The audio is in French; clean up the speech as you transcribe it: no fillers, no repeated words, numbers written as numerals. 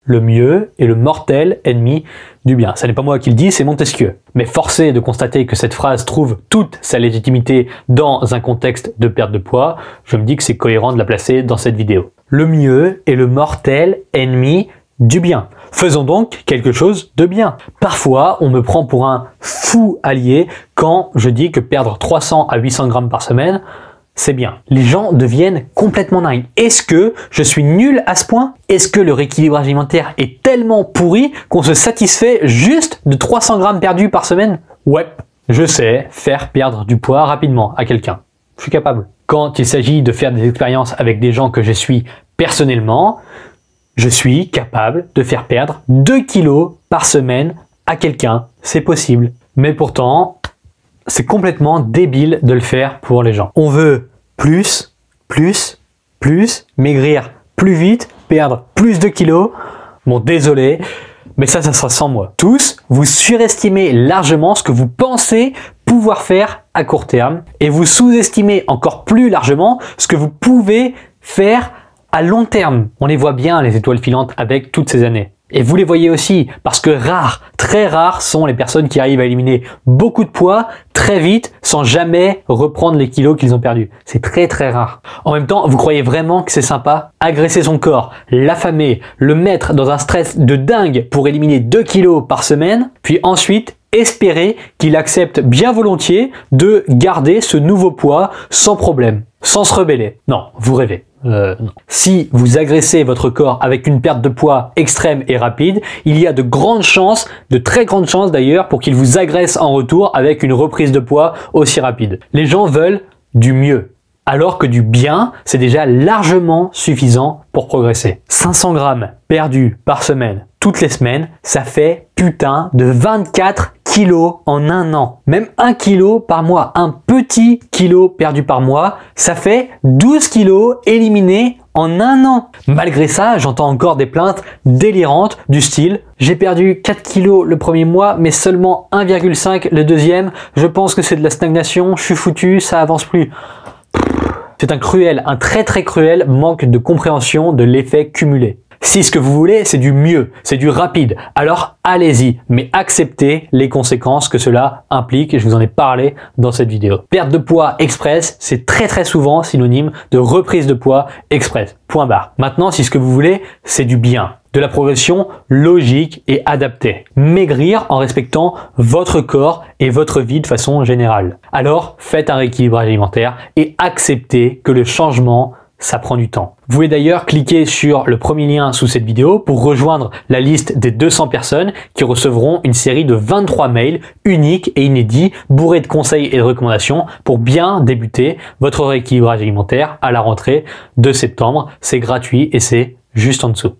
Le mieux est le mortel ennemi du bien. Ce n'est pas moi qui le dis, c'est Montesquieu. Mais force est de constater que cette phrase trouve toute sa légitimité dans un contexte de perte de poids. Je me dis que c'est cohérent de la placer dans cette vidéo. Le mieux est le mortel ennemi du bien. Faisons donc quelque chose de bien. Parfois, on me prend pour un fou allié quand je dis que perdre 300 à 800 grammes par semaine, c'est bien. Les gens deviennent complètement dingues. Est-ce que je suis nul à ce point? Est-ce que le rééquilibrage alimentaire est tellement pourri qu'on se satisfait juste de 300 grammes perdus par semaine? Ouais, je sais faire perdre du poids rapidement à quelqu'un. Je suis capable. Quand il s'agit de faire des expériences avec des gens que je suis personnellement, je suis capable de faire perdre 2 kilos par semaine à quelqu'un. C'est possible. Mais pourtant, c'est complètement débile de le faire pour les gens. On veut plus, maigrir plus vite, perdre plus de kilos. Bon, désolé, mais ça sera sans moi. Tous, vous surestimez largement ce que vous pensez pouvoir faire à court terme et vous sous-estimez encore plus largement ce que vous pouvez faire à long terme. On les voit bien, les étoiles filantes, avec toutes ces années. Et vous les voyez aussi, parce que rares, très rares sont les personnes qui arrivent à éliminer beaucoup de poids très vite sans jamais reprendre les kilos qu'ils ont perdus. C'est très très rare. En même temps, vous croyez vraiment que c'est sympa? Agresser son corps, l'affamer, le mettre dans un stress de dingue pour éliminer 2 kilos par semaine, puis ensuite espérer qu'il accepte bien volontiers de garder ce nouveau poids sans problème, sans se rebeller. Non, vous rêvez. Non. Si vous agressez votre corps avec une perte de poids extrême et rapide, il y a de grandes chances, de très grandes chances d'ailleurs, pour qu'il vous agresse en retour avec une reprise de poids aussi rapide. Les gens veulent du mieux, alors que du bien, c'est déjà largement suffisant pour progresser. 500 grammes perdus par semaine, toutes les semaines, ça fait putain de 24 kilos en un an. Même 1 kilo par mois, un petit kilo perdu par mois, ça fait 12 kilos éliminés en un an. Malgré ça, j'entends encore des plaintes délirantes du style « J'ai perdu 4 kilos le premier mois, mais seulement 1,5 le deuxième. Je pense que c'est de la stagnation, je suis foutu, ça avance plus. » C'est un très très cruel manque de compréhension de l'effet cumulé. Si ce que vous voulez, c'est du mieux, c'est du rapide, alors allez-y, mais acceptez les conséquences que cela implique, et je vous en ai parlé dans cette vidéo. Perte de poids express, c'est très très souvent synonyme de reprise de poids express. Point barre. Maintenant, si ce que vous voulez, c'est du bien, de la progression logique et adaptée. Maigrir en respectant votre corps et votre vie de façon générale. Alors, faites un rééquilibrage alimentaire et acceptez que le changement, ça prend du temps. Vous pouvez d'ailleurs cliquer sur le premier lien sous cette vidéo pour rejoindre la liste des 200 personnes qui recevront une série de 23 mails uniques et inédits, bourrés de conseils et de recommandations pour bien débuter votre rééquilibrage alimentaire à la rentrée de septembre. C'est gratuit et c'est juste en dessous.